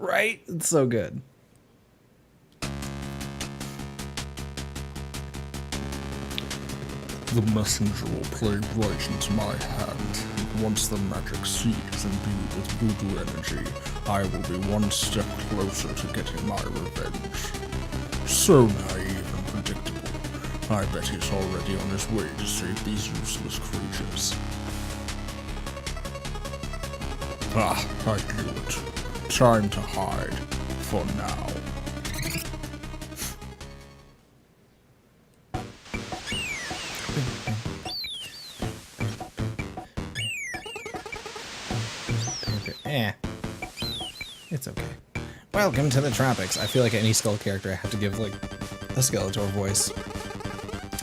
Right? It's so good. The messenger will play right into my hand. Once the magic seed is imbued with voodoo energy, I will be one step closer to getting my revenge. So naive and predictable. I bet he's already on his way to save these useless creatures. Ah, I knew it. Time to hide. For now. It's okay. Welcome to the tropics. I feel like any Skull character I have to give, like, a Skeletor voice.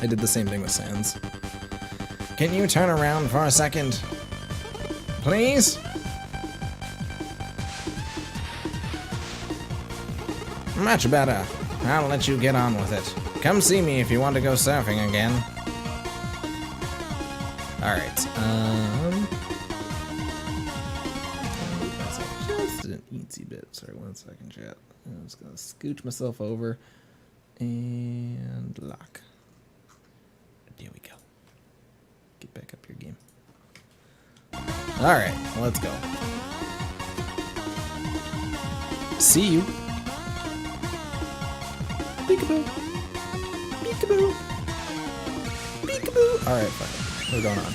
I did the same thing with Sans. Can you turn around for a second? Please? Much better. I'll let you get on with it. Come see me if you want to go surfing again. Alright, just an easy bit. Sorry, 1 second, chat. I'm just gonna scooch myself over and lock. There we go. Get back up your game. Alright, let's go. See you. Peekaboo. Peekaboo. Peekaboo. Alright, fine. What's going on?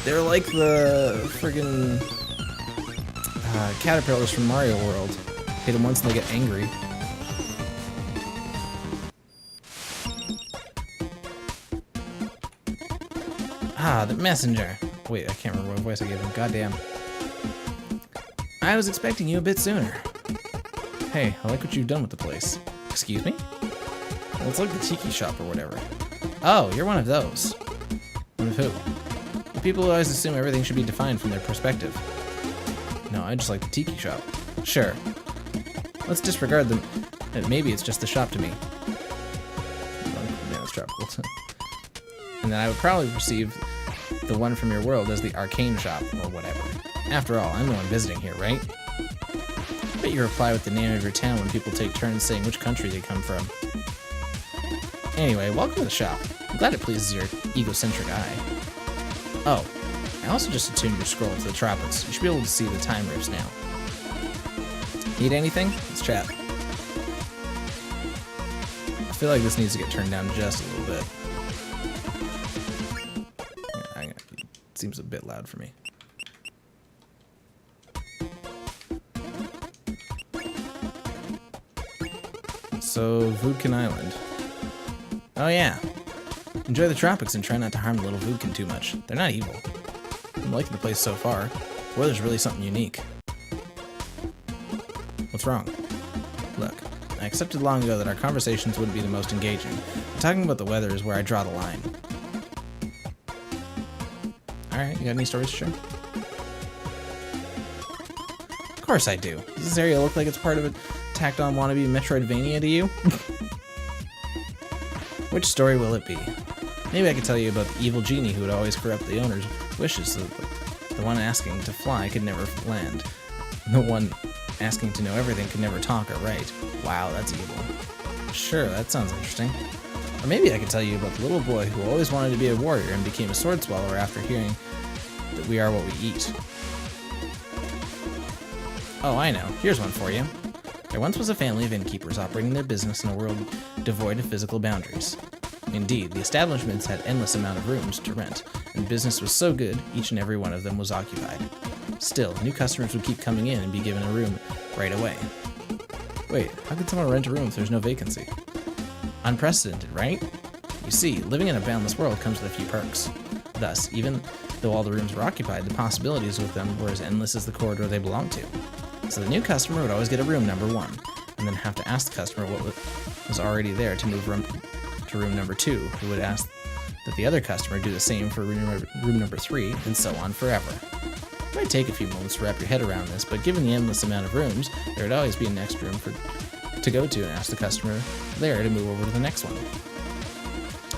They're like the friggin' caterpillars from Mario World. Hit them once and they get angry. Ah, the messenger. Wait, I can't remember what voice I gave him. Goddamn. I was expecting you a bit sooner. Hey, I like what you've done with the place. Excuse me? Well, it's like the tiki shop or whatever. Oh, you're one of those. One of who? The people who always assume everything should be defined from their perspective. No, I just like the tiki shop. Sure. Let's disregard them. Maybe it's just the shop to me. Yeah, it's tropical. And then I would probably perceive the one from your world as the arcane shop or whatever. After all, I'm the one visiting here, right? I bet you reply with the name of your town when people take turns saying which country they come from. Anyway, welcome to the shop. I'm glad it pleases your egocentric eye. Oh, I also just attuned your scroll to the tropics. You should be able to see the time rifts now. Need anything? Let's chat. I feel like this needs to get turned down just a little bit. Yeah, it seems a bit loud for me. So, Voodkin Island. Oh yeah. Enjoy the tropics and try not to harm the little Voodkin too much. They're not evil. I'm liking the place so far. The weather's really something unique. What's wrong? Look, I accepted long ago that our conversations wouldn't be the most engaging. Talking about the weather is where I draw the line. Alright, you got any stories to share? Of course I do. Does this area look like it's part of a tacked on wannabe Metroidvania to you? Which story will it be? Maybe I could tell you about the evil genie who would always corrupt the owner's wishes so that the one asking to fly could never land. The one asking to know everything could never talk or write. Wow, that's evil. Sure, that sounds interesting. Or maybe I could tell you about the little boy who always wanted to be a warrior and became a sword swallower after hearing that we are what we eat. Oh, I know. Here's one for you. There once was a family of innkeepers operating their business in a world devoid of physical boundaries. Indeed, the establishments had endless amount of rooms to rent, and business was so good, each and every one of them was occupied. Still, new customers would keep coming in and be given a room right away. Wait, how could someone rent a room if there's no vacancy? Unprecedented, right? You see, living in a boundless world comes with a few perks. Thus, even though all the rooms were occupied, the possibilities with them were as endless as the corridor they belonged to. So the new customer would always get a room number 1, and then have to ask the customer what was already there to move to room number 2, who would ask that the other customer do the same for room number 3, and so on forever. It might take a few moments to wrap your head around this, but given the endless amount of rooms, there would always be a next room to go to and ask the customer there to move over to the next one.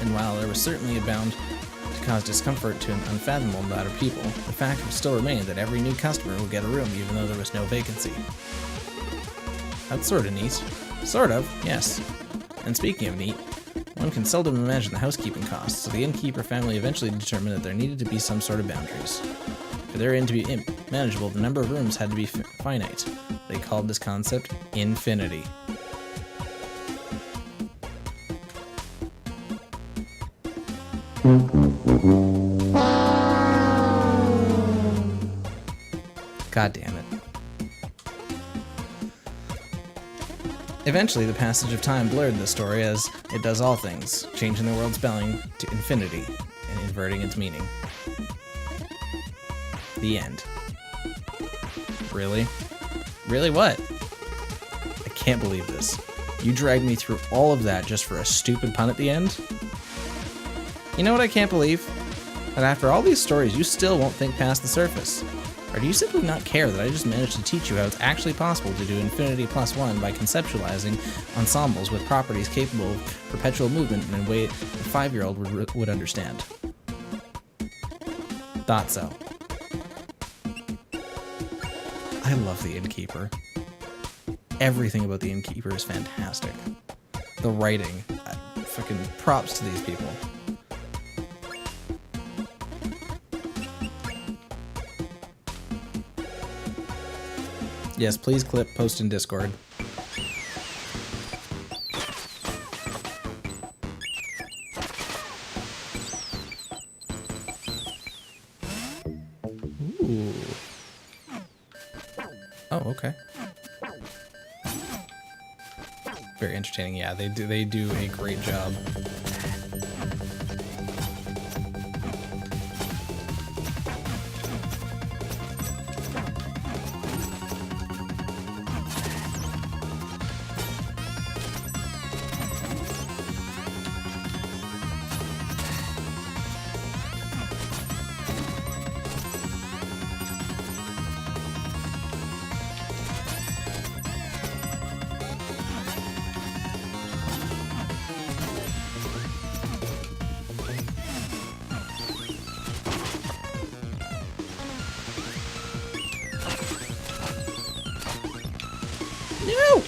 And while there was certainly a bound to cause discomfort to an unfathomable amount of people, the fact would still remain that every new customer will get a room even though there was no vacancy. That's sort of neat. Sort of, yes. And speaking of neat, one can seldom imagine the housekeeping costs, so the innkeeper family eventually determined that there needed to be some sort of boundaries. For their inn to be manageable, the number of rooms had to be finite. They called this concept infinity. God damn it. Eventually, the passage of time blurred the story as it does all things, changing the world's spelling to infinity and inverting its meaning. The end. Really? Really what? I can't believe this. You dragged me through all of that just for a stupid pun at the end? You know what I can't believe? That after all these stories, you still won't think past the surface. Or do you simply not care that I just managed to teach you how it's actually possible to do infinity plus one by conceptualizing ensembles with properties capable of perpetual movement in a way a 5-year-old would understand? Thought so. I love the Innkeeper. Everything about the Innkeeper is fantastic. The writing, fucking props to these people. Yes, please clip, post in Discord. Ooh. Oh, okay. Very entertaining. Yeah, they do a great job. No!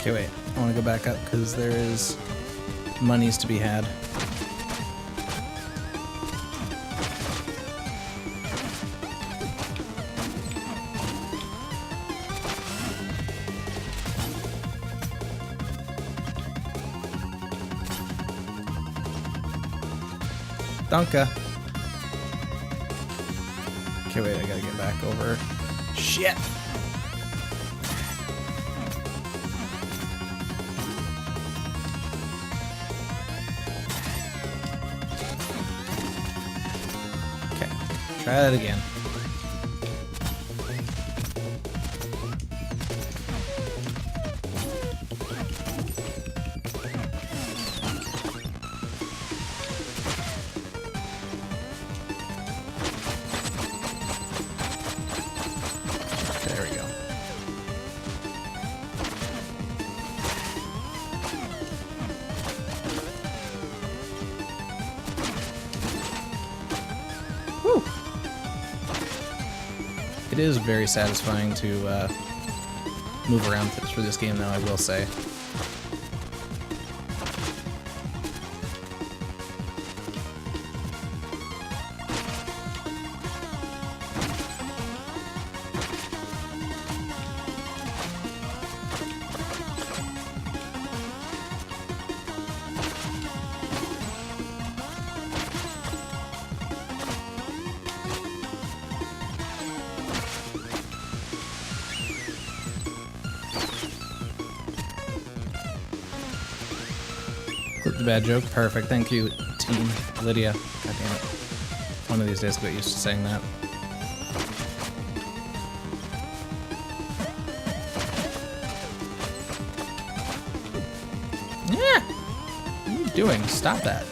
Okay, wait. I want to go back up because there is monies to be had. Danke. Okay, wait, I gotta get back over. Shit! Okay, try that again. Whew. It is very satisfying to move around through this game, though, I will say. Clip the bad joke. Perfect. Thank you, team. Lydia. God damn it. One of these days I'll get used to saying that. Yeah! What are you doing? Stop that.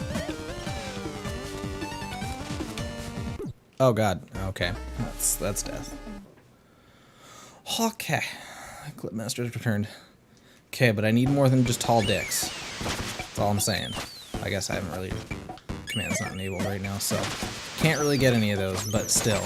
Oh god. Okay. that's death. Okay. Clipmaster's returned. Okay, but I need more than just tall dicks. That's all I'm saying. I guess I haven't really... Command's not enabled right now, so... Can't really get any of those, but still.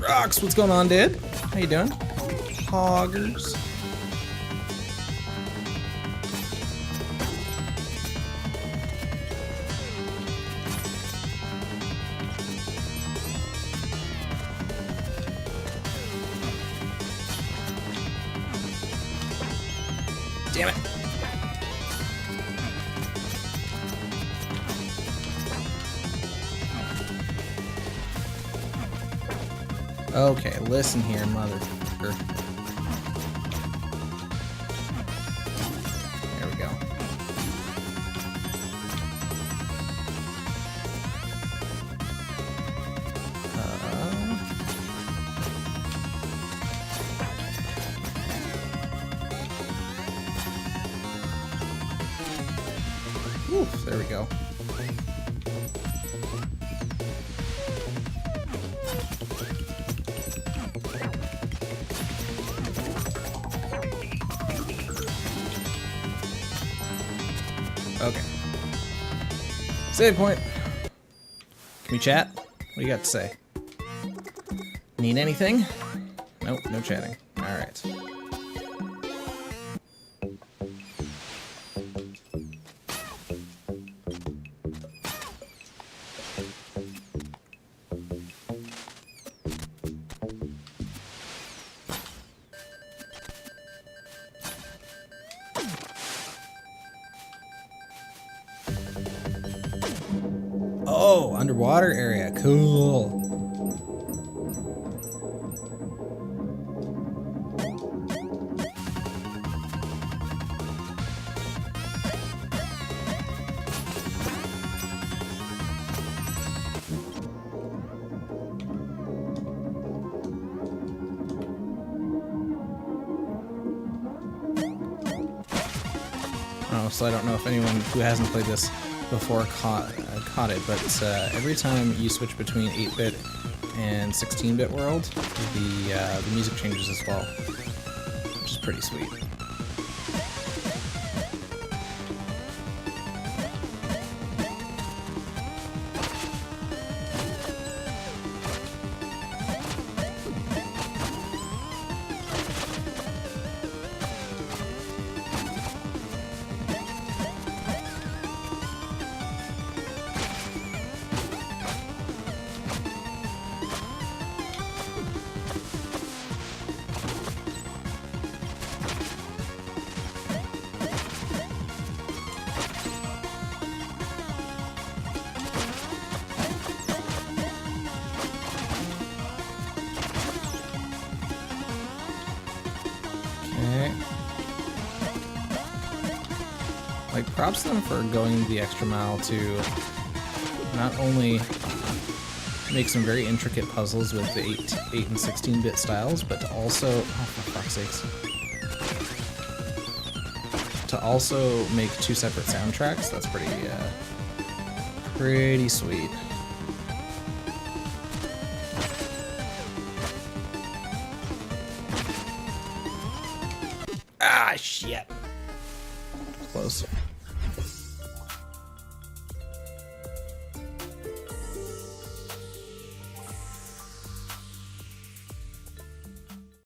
Rocks, what's going on, dude? How you doing? Hoggers. Damn it. Okay, listen here, motherfucker. There we go. Oof, there we go. Okay. Save point. Can we chat? What do you got to say? Need anything? Nope, no chatting. Alright. Oh, underwater area. Cool. Oh, so I don't know if anyone who hasn't played this before caught it, but every time you switch between 8-bit and 16-bit world, the music changes as well, which is pretty sweet. Like, props to them for going the extra mile to not only make some very intricate puzzles with the 8 and 16-bit styles, but to also, oh for fuck's sakes, to also make 2 separate soundtracks. That's pretty sweet. Ah, shit. Close.